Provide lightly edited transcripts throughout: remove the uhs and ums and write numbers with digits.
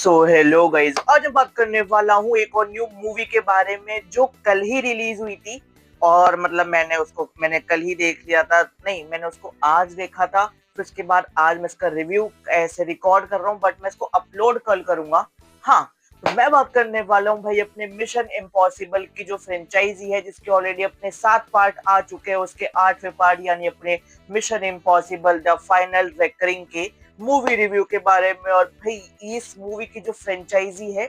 So hello guys, आज मैं बात करने वाला हूँ एक और न्यू मूवी के बारे में जो कल ही रिलीज हुई थी। और मतलब मैंने कल ही देख लिया था, नहीं मैंने उसको आज देखा था। फिर उसके बाद आज मैं इसका रिव्यू ऐसे रिकॉर्ड कर रहा हूँ, बट मैं इसको अपलोड कल करूंगा। हाँ, तो मैं बात करने वाला हूँ भाई अपने मिशन इम्पॉसिबल की जो फ्रेंचाइजी है, जिसके ऑलरेडी अपने 7 पार्ट आ चुके हैं, उसके 8वें पार्ट यानी अपने mission impossible the final recurring के मूवी रिव्यू के बारे में। और भाई इस मूवी की जो फ्रेंचाइजी है,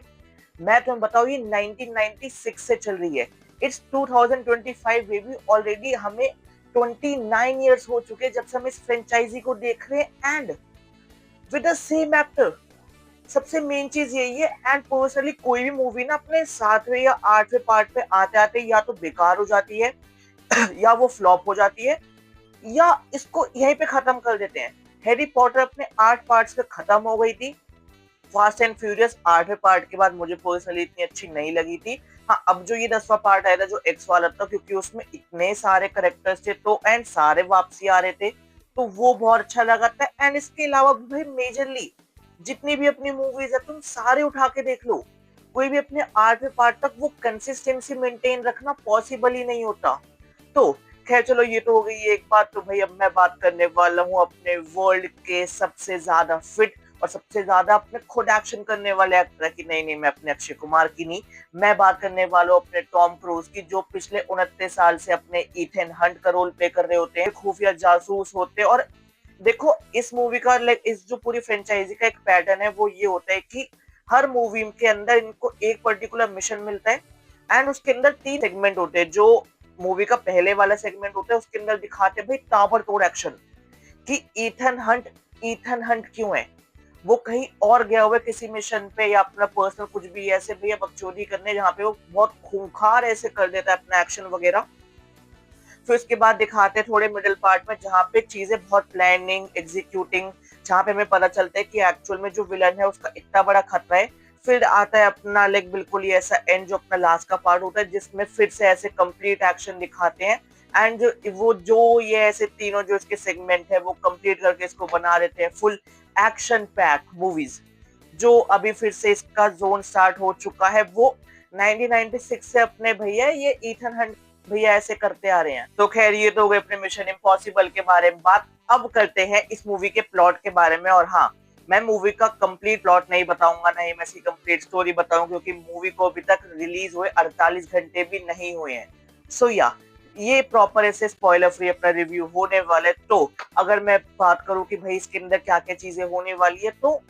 मैं तुम्हें बताऊं, ये 1996 से चल रही है। इट्स 2025 बेबी, ऑलरेडी हमें 29 इयर्स हो चुके हैं जब से हम इस फ्रेंचाइजी को देख रहे हैं, and with the same actor. सबसे मेन चीज यही है। एंड पर्सनली कोई भी मूवी ना अपने 7वें या 8वें पार्ट पे आते आते या तो बेकार हो जाती है या वो फ्लॉप हो जाती है, या इसको यहीं पे खत्म कर देते हैं। हैरी पॉटर अपने 8 पार्ट्स पे खत्म हो गई थी। फास्ट एंड फ्यूरियस 8वें पार्ट के बाद मुझे पर्सनली इतनी अच्छी नहीं लगी थी। हाँ, अब जो ये 10वां पार्ट आया था जो एक्स वाला था, क्योंकि उसमें इतने सारे करेक्टर्स थे तो एंड सारे वापसी आ रहे थे, तो वो बहुत अच्छा लगा था। एंड इसके अलावा भाई मेजरली जितनी भी अपनी मूवीज है तुम सारे उठा के देख लो, कोई भी अपने 8वें पार्ट तक वो कंसिस्टेंसी मेंटेन रखना पॉसिबल ही नहीं होता। तो खैर चलो, ये तो हो गई एक बात। तो भाई अब मैं बात करने वाला हूँ अपने वर्ल्ड के सबसे ज्यादा फिट और सबसे ज्यादा अपने खुद एक्शन करने वाले एक्टर की। नहीं, मैं अपने अक्षय कुमार की नहीं, मैं बात करने वाला हूँ अपने टॉम क्रूज की, जो पिछले 29 साल से अपने ईथन हंट का रोल प्ले कर रहे होते हैं, खुफिया जासूस होते हैं। और देखो, इस मूवी का इस जो पूरी फ्रेंचाइजी का एक पैटर्न है वो ये होता है कि हर मूवी के अंदर इनको एक पर्टिकुलर मिशन मिलता है, एंड उसके अंदर 3 सेगमेंट होते हैं। जो मूवी का पहले वाला सेगमेंट होता है उसके अंदर दिखाते हैं भाई ताबड़तोड़ एक्शन, कि ईथन हंट क्यों है, वो कहीं और गया हुआ है किसी मिशन पे या अपना पर्सनल कुछ भी ऐसे भैया बकचोदी करने, जहाँ पे वो बहुत खूंखार ऐसे कर देता है अपना एक्शन वगैरह। फिर उसके बाद दिखाते हैं थोड़े मिडिल पार्ट में जहाँ पे चीजें बहुत प्लानिंग एग्जीक्यूटिंग, जहाँ पे हमें पता चलता है कि एक्चुअल में जो विलन है उसका इतना बड़ा खतरा है। फिर आता है अपना बिल्कुल ही ऐसा एंड जो अपना लास्ट का पार्ट होता है, जिसमें फिर से ऐसे कंप्लीट एक्शन दिखाते हैं। एंड वो जो ये ऐसे तीनों जो इसके सेगमेंट है वो कंप्लीट करके इसको बना देते हैं फुल एक्शन पैक मूवीज। जो अभी फिर से इसका जोन स्टार्ट हो चुका है, वो 1996 से अपने भैया ये ईथन हंट भैया ऐसे करते आ रहे हैं। तो खैर, ये तो हो गए अपने मिशन इम्पॉसिबल के बारे में बात। अब करते हैं इस मूवी के प्लॉट के बारे में। और हाँ, मैं मूवी का कंप्लीट प्लॉट नहीं बताऊंगा, नहीं मैं इसकी कंप्लीट स्टोरी बताऊंगा, क्योंकि मूवी को अभी तक रिलीज हुए 48 घंटे भी नहीं हुए हैं। सो या ये प्रॉपर ऐसे स्पॉइलर फ्री अपना रिव्यू होने वाला है। तो अगर मैं बात करूं कि भाई इसके अंदर क्या क्या चीजें होने वाली है, तो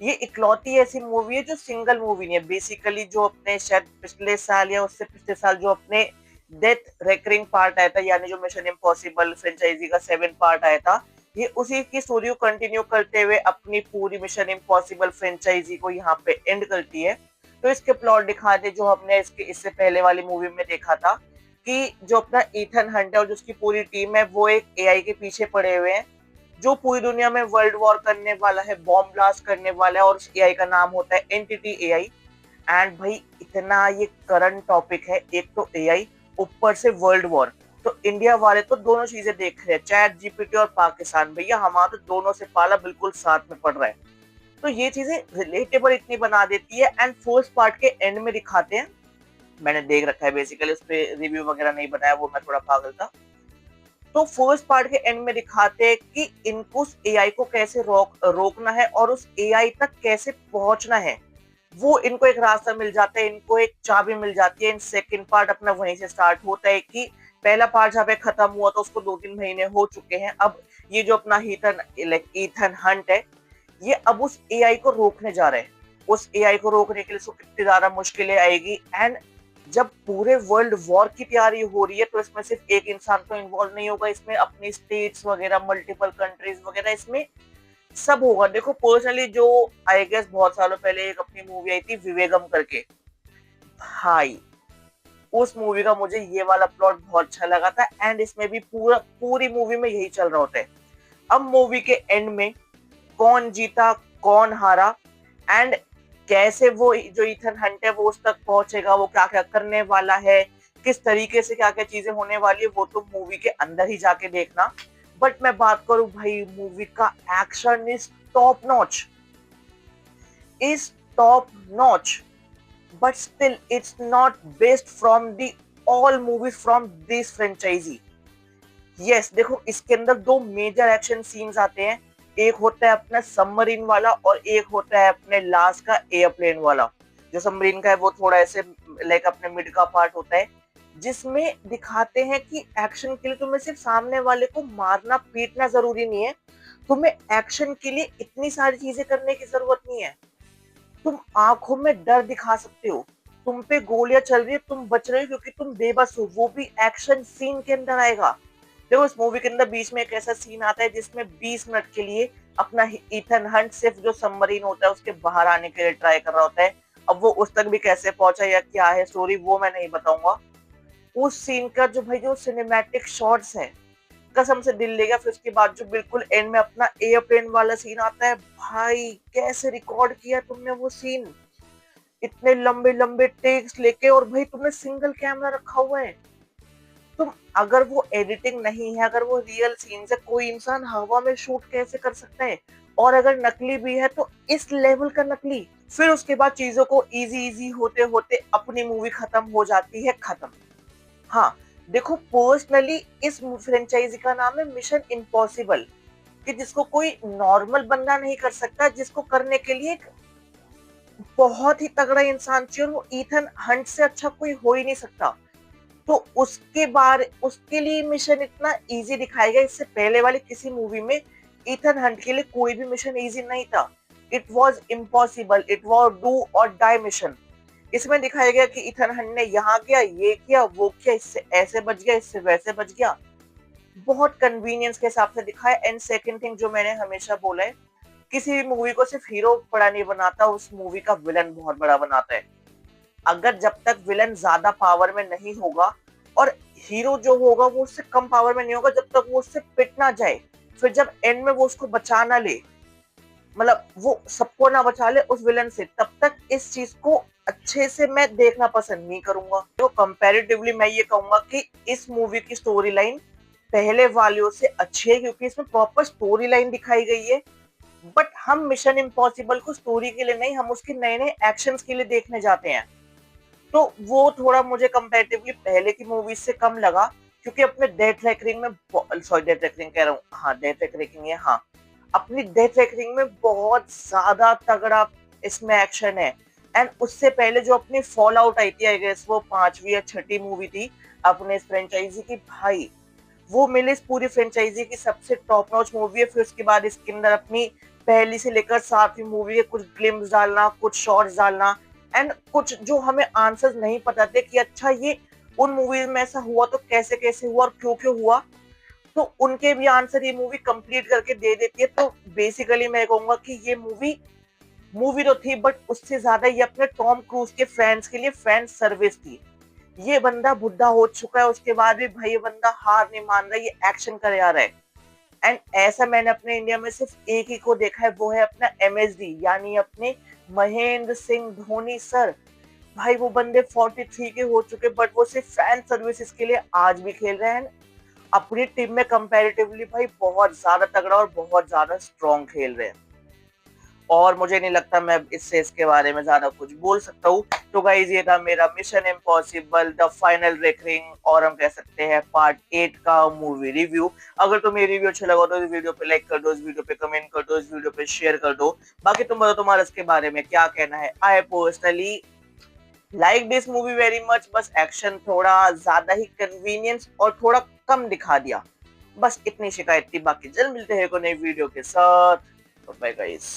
ये इकलौती ऐसी मूवी है जो सिंगल मूवी नहीं है। बेसिकली जो अपने शायद पिछले साल या उससे पिछले साल जो अपने डेथ रेकरिंग पार्ट आया था, यानी जो मिशन इम्पॉसिबल फ्रेंचाइजी का 7 पार्ट आया था, ये उसी की स्टोरी को कंटिन्यू करते हुए अपनी पूरी मिशन इम्पॉसिबल फ्रेंचाइजी को यहाँ पे एंड करती है। तो इसके प्लॉट दिखाते जो हमने इससे पहले वाली मूवी में देखा था, कि जो अपना ईथन हंट है और जो उसकी पूरी टीम है वो एक एआई के पीछे पड़े हुए हैं, जो पूरी दुनिया में वर्ल्ड वॉर करने वाला है, बॉम्ब ब्लास्ट करने वाला है। और उस एआई का नाम होता है एंटिटी एआई। एंड भाई इतना ये करंट टॉपिक है, एक तो एआई, ऊपर से वर्ल्ड वॉर। तो इंडिया वाले तो दोनों चीजें देख रहे हैं, चैट जीपीटी और पाकिस्तान, भैया हमारा तो दोनों से पाला बिल्कुल साथ में पड़ रहा है। तो ये चीजें रिलेटेबल इतनी बना देती है। एंड फर्स्ट पार्ट के एंड में दिखाते हैं, मैंने देख रखा है बेसिकली, उस पर रिव्यू वगैरह नहीं बनाया, वो मैं थोड़ा पागल था। तो फर्स्ट पार्ट के एंड में दिखाते हैं कि इनको उस एआई को कैसे रोकना है और उस एआई तक कैसे पहुंचना है। वो इनको एक रास्ता मिल जाता है, इनको एक चाबी मिल जाती है। इन सेकंड पार्ट अपना वहीं से स्टार्ट होता है कि पहला पार्ट जहाँ पे खत्म हुआ तो उसको 2-3 महीने हो चुके हैं। अब ये जो अपना ईथन हंट है, ये अब उस एआई को रोकने जा रहे हैं। उस एआई को रोकने के लिए उसको कितनी ज्यादा मुश्किलें आएगी। एंड जब पूरे वर्ल्ड वॉर की तैयारी हो रही है, तो इसमें सिर्फ एक इंसान तो इन्वॉल्व नहीं होगा, इसमें अपनी स्टेट्स वगैरह, मल्टीपल कंट्रीज वगैरह, इसमें सब होगा। देखो पर्सनली जो आई गेस बहुत सालों पहले एक अपनी मूवी आई थी विवेगम करके, भाई उस मूवी का मुझे ये वाला प्लॉट बहुत अच्छा लगा था। एंड इसमें भी पूरी मूवी में यही चल रहा होता है। अब मूवी के एंड में कौन जीता कौन हारा, एंड कैसे वो जो ईथन हंट है वो उस तक पहुंचेगा, वो क्या क्या करने वाला है, किस तरीके से क्या क्या चीजें होने वाली है, वो तो मूवी के अंदर ही जाके देखना। बट मैं बात करूं भाई, मूवी का एक्शन इज टॉप नॉच। इस top notch, but still it's not based from the all movies from this franchisee. Yes, देखो इसके अंदर दो मेजर एक्शन सीन्स आते हैं। एक होता है अपना सबमरीन वाला और एक होता है अपने लास्ट का एयरप्लेन वाला। जो सबमरीन का है वो थोड़ा ऐसे लाइक अपने मिड का पार्ट होता है, जिसमें दिखाते हैं कि एक्शन के लिए तुम्हें सिर्फ सामने वाले को मारना पीटना जरूरी नहीं है, तुम्हें एक्शन के लिए इतनी सारी चीजें करने की जरूरत नहीं है। तुम आंखों में डर दिखा सकते हो, तुम पे गोलियां चल रही है, तुम बच रहे हो क्योंकि तुम बेबस हो, वो भी एक्शन सीन के अंदर आएगा। देखो इस मूवी के अंदर बीच में एक ऐसा सीन आता है जिसमें 20 मिनट के लिए अपना ईथन हंट सिर्फ जो सबमरीन होता है उसके बाहर आने के लिए ट्राई कर रहा होता है। अब वो उस तक भी कैसे पहुंचा या क्या है स्टोरी वो मैं नहीं बताऊंगा। उस सीन का जो भाई जो सिनेमैटिक शॉट्स है, कसम से दिल ले गया। फिर उसके बाद जो बिल्कुल एंड में अपना एयरप्लेन वाला सीन आता है, भाई कैसे रिकॉर्ड किया तुमने वो सीन, इतने लंबे लंबे टेक्स लेके, और भाई तुमने सिंगल कैमरा रखा हुआ है। तुम अगर वो एडिटिंग नहीं है, अगर वो रियल सीन है, कोई इंसान हवा में शूट कैसे कर सकता है, और अगर नकली भी है तो इस लेवल का नकली। फिर उसके बाद चीजों को इजी इजी होते होते अपनी मूवी खत्म हो जाती है, खत्म। हाँ, देखो पर्सनली इस फ्रेंचाइजी का नाम है मिशन इम्पॉसिबल, कि जिसको कोई नॉर्मल बंदा नहीं कर सकता, जिसको करने के लिए एक बहुत ही तगड़ा इंसान चाहिए, और वो ईथन हंट से अच्छा कोई हो ही नहीं सकता। तो उसके बारे उसके लिए मिशन इतना इजी दिखाया गया। इससे पहले वाली किसी मूवी में ईथन हंट के लिए कोई भी मिशन इजी नहीं था। It was impossible, it was do और डाई मिशन। इसमें दिखाया गया कि ईथन हंट ने यहाँ किया, ये किया, वो किया, इससे ऐसे बच गया, इससे वैसे बच गया। बहुत कन्वीनियंस के हिसाब से दिखाया। एंड सेकंड थिंग जो मैंने हमेशा बोला है, किसी भी मूवी को सिर्फ हीरो बड़ा नहीं बनाता, उस मूवी का विलन बहुत बड़ा बनाता है। अगर जब तक विलन ज्यादा पावर में नहीं होगा और हीरो जो होगा वो उससे कम पावर में नहीं होगा, जब तक वो उससे पिट ना जाए, फिर जब एंड में वो उसको बचा ना ले, मतलब वो सबको ना बचा ले उस विलन से, तब तक इस चीज को अच्छे से मैं देखना पसंद नहीं करूंगा। तो कंपैरेटिवली मैं ये कहूंगा कि इस मूवी की स्टोरी लाइन पहले वालों से अच्छी है, क्योंकि इसमें प्रॉपर स्टोरी लाइन दिखाई गई है। बट हम मिशन इम्पॉसिबल को स्टोरी के लिए नहीं, हम उसके नए नए एक्शन के लिए देखने जाते हैं। तो वो थोड़ा मुझे कंपैरेटिवली पहले की मूवीज से कम लगा, क्योंकि अपने डेथ रेकरिंग में, सॉरी डेथ रेकरिंग कह रहा हूँ, हाँ डेथ रेकरिंग है, हाँ अपनी डेथ रेकरिंग में बहुत ज्यादा तगड़ा इसमें एक्शन है। एंड उससे पहले जो अपनी फॉल आउट आई थी, आई गेस वो 5वीं या 6ठी मूवी थी अपने इस फ्रेंचाइजी की, भाई वो मेरे इस पूरी फ्रेंचाइजी की सबसे टॉप नॉच मूवी है। फिर उसके बाद इसके अंदर अपनी पहली से लेकर 7वीं मूवी के कुछ ग्लिम्स डालना, कुछ शॉर्ट्स डालना, एंड कुछ जो हमें आंसर्स नहीं पता थे कि अच्छा ये उन मूवीज में ऐसा हुआ तो कैसे कैसे हुआ और क्यों क्यों हुआ, तो उनके भी आंसर ये मूवी कंप्लीट करके दे देती है। तो बेसिकली मैं कहूंगा कि ये मूवी मूवी तो थी, बट उससे ज्यादा ये अपने टॉम क्रूज के फैंस के लिए फैन सर्विस थी। ये बंदा बुढ़ा हो चुका है, उसके बाद भी भाई ये बंदा हार नहीं मान रहा, ये एक्शन करे आ रहा है। एंड ऐसा मैंने अपने इंडिया में सिर्फ एक ही को देखा है, वो है अपना MSD, यानी अपने महेंद्र सिंह धोनी सर। भाई वो बंदे 43 के हो चुके, बट वो सिर्फ फैन सर्विसेज के लिए आज भी खेल रहे हैं। अपनी टीम में कंपैरेटिवली भाई बहुत ज्यादा तगड़ा और बहुत ज्यादा स्ट्रॉन्ग खेल रहे हैं। और मुझे नहीं लगता मैं इससे इसके बारे में ज्यादा कुछ बोल सकता हूँ। तो गाइज ये था मेरा mission impossible the final recurring, और हम कह सकते हैं पार्ट 8 का मूवी रिव्यू। अगर तुम्हें रिव्यू अच्छा लगा तो इस वीडियो पे लाइक कर दो, इस वीडियो पे कमेंट कर दो, इस वीडियो पे शेयर कर दो। बाकी तुम बताओ तुम्हारा इसके बारे में क्या कहना है। I personally like this movie very much, बस एक्शन थोड़ा ज्यादा ही कन्वीनियंस और थोड़ा कम दिखा दिया, बस इतनी शिकायत थी। बाकी जल्द मिलते हैं कोई नई वीडियो के साथ। Bye guys.